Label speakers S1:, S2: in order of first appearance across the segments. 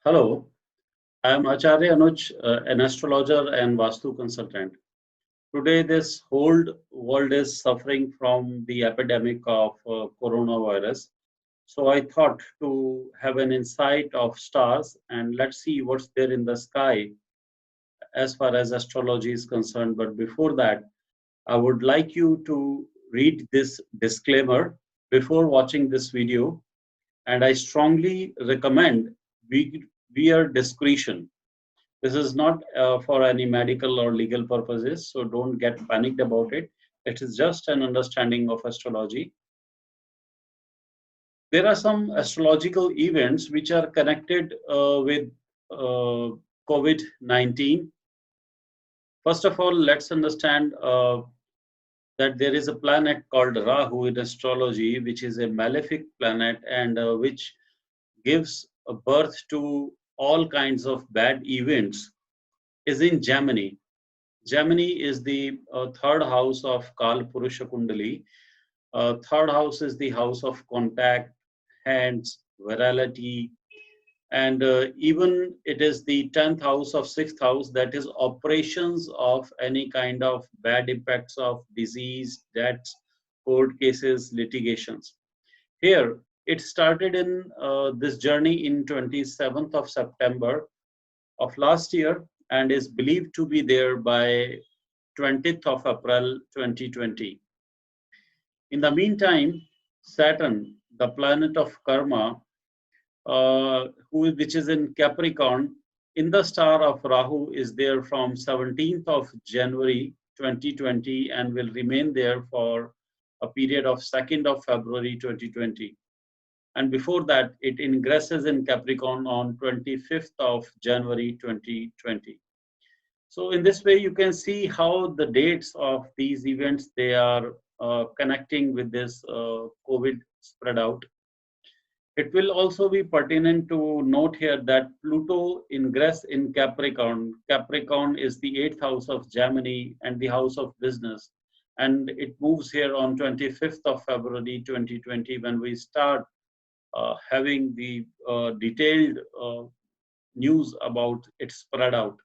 S1: Hello, I am Acharya Anuj, an astrologer and Vastu consultant. Today, this whole world is suffering from the epidemic of coronavirus. So I thought to have an insight of stars and let's see what's there in the sky as far as astrology is concerned. But before that, I would like you to read this disclaimer before watching this video, and I strongly recommend viewer discretion. This is not for any medical or legal purposes, so don't get panicked about it. It is just an understanding of astrology. There are some astrological events which are connected with COVID 19. First of all, let's understand that there is a planet called Rahu in astrology, which is a malefic planet and which gives a birth to all kinds of bad events, is in Gemini. Gemini is the third house of Kal Purusha Kundali. Third house is the house of contact, hands, virality, and even it is the 10th house of sixth house, that is operations of any kind of bad impacts of disease, deaths, court cases, litigations. Here, it started in this journey in 27th of September of last year and is believed to be there by 20th of April 2020. In the meantime, Saturn, the planet of karma, which is in Capricorn, in the star of Rahu, is there from 17th of January 2020 and will remain there for a period of 2nd of February 2020. And before that, it ingresses in Capricorn on 25th of January 2020. So in this way, you can see how the dates of these events, they are connecting with this COVID spread out. It will also be pertinent to note here that Pluto ingress in Capricorn. Capricorn is the eighth house of Gemini and the house of business. And it moves here on 25th of February 2020 when we start having the detailed news about its spread out.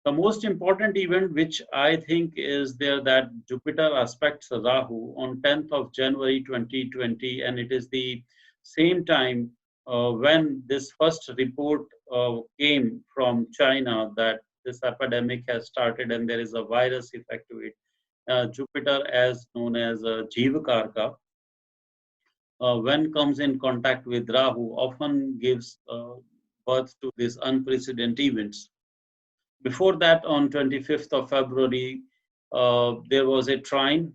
S1: The most important event which I think is there, that Jupiter aspects Rahu on 10th of January 2020, and it is the same time when this first report came from China that this epidemic has started and there is a virus effect to it. Jupiter, as known as Jivakarka, when comes in contact with Rahu, often gives birth to these unprecedented events. Before that, on 25th of February, there was a trine.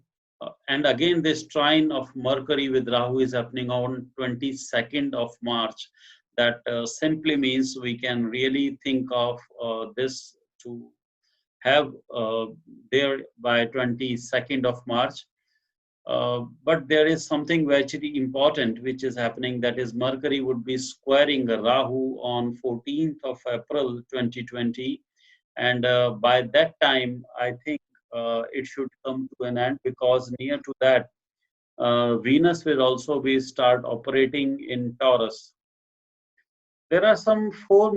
S1: And again, this trine of Mercury with Rahu is happening on 22nd of March. That simply means we can really think of this to have there by 22nd of March. But there is something very important which is happening, that is Mercury would be squaring Rahu on 14th of April 2020, and by that time I think it should come to an end, because near to that Venus will also be start operating in Taurus. There are some four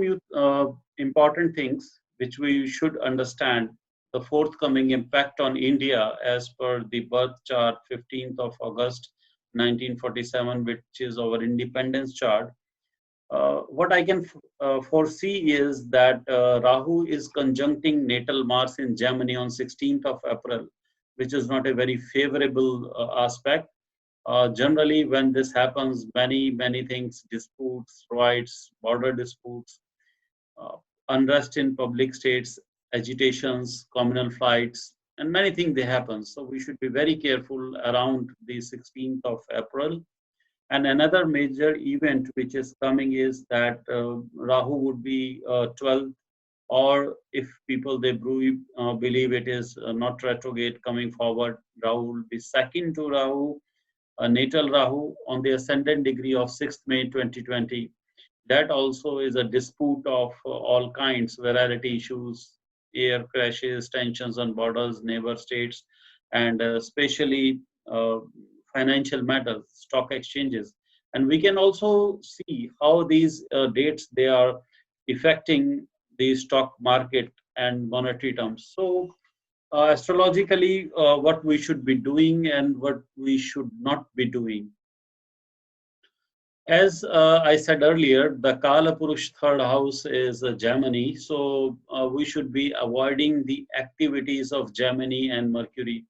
S1: important things which we should understand. The forthcoming impact on India as per the birth chart 15th of August 1947, which is our independence chart. What I can foresee is that Rahu is conjuncting natal Mars in Gemini on 16th of April, which is not a very favorable aspect. Generally, when this happens, many things, disputes, rights, border disputes, uh, unrest in public states, agitations, communal fights, and many things they happen. So we should be very careful around the 16th of April. And another major event which is coming is that Rahu would be 12th, or if people they believe it is not retrograde coming forward, Rahu will be second to Rahu, natal Rahu on the ascendant degree of 6th May 2020. That also is a dispute of all kinds, virality issues, air crashes, tensions on borders, neighbor states, and especially financial matters, stock exchanges. And we can also see how these dates they are affecting the stock market and monetary terms. So astrologically, what we should be doing and what we should not be doing. As I said earlier, the Kala Purush third house is Gemini, so we should be avoiding the activities of Gemini and Mercury.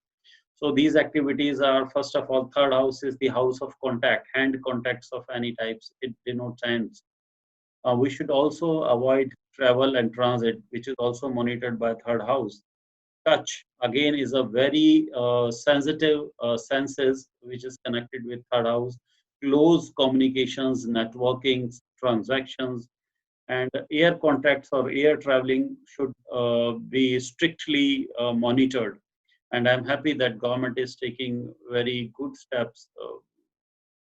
S1: So these activities are, first of all, third house is the house of contact, hand contacts of any types. It denotes hands. We should also avoid travel and transit, which is also monitored by third house. Touch again is a very sensitive senses which is connected with third house. Close communications, networking, transactions, and air contacts or air traveling should be strictly monitored. And I'm happy that government is taking very good steps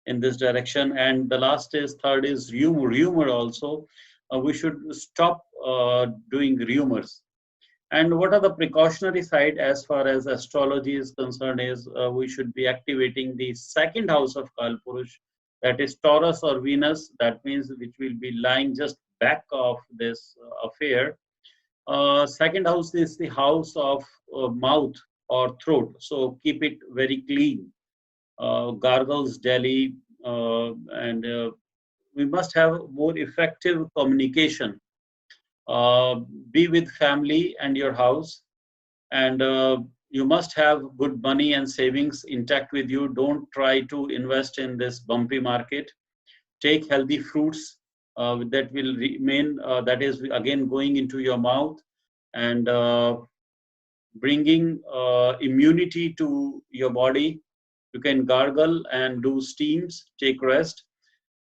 S1: in this direction. And the last is third is rumor also. We should stop doing rumors. And what are the precautionary side as far as astrology is concerned is we should be activating the second house of Kalpurush, that is Taurus or Venus. That means which will be lying just back of this affair. Second house is the house of mouth or throat. So keep it very clean. Gargles, Delhi, and we must have more effective communication. Uh, be with family and your house, and you must have good money and savings intact with you. Don't try to invest in this bumpy market. Take healthy fruits that will remain, that is again going into your mouth, and bringing immunity to your body. You can gargle and do steams, take rest,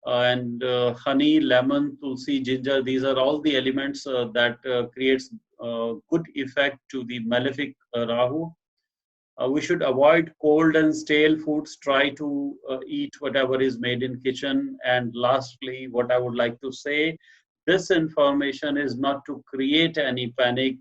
S1: and honey, lemon, tulsi, ginger. These are all the elements that creates good effect to the malefic Rahu. We should avoid cold and stale foods. Try to eat whatever is made in kitchen. And lastly, what I would like to say, this information is not to create any panic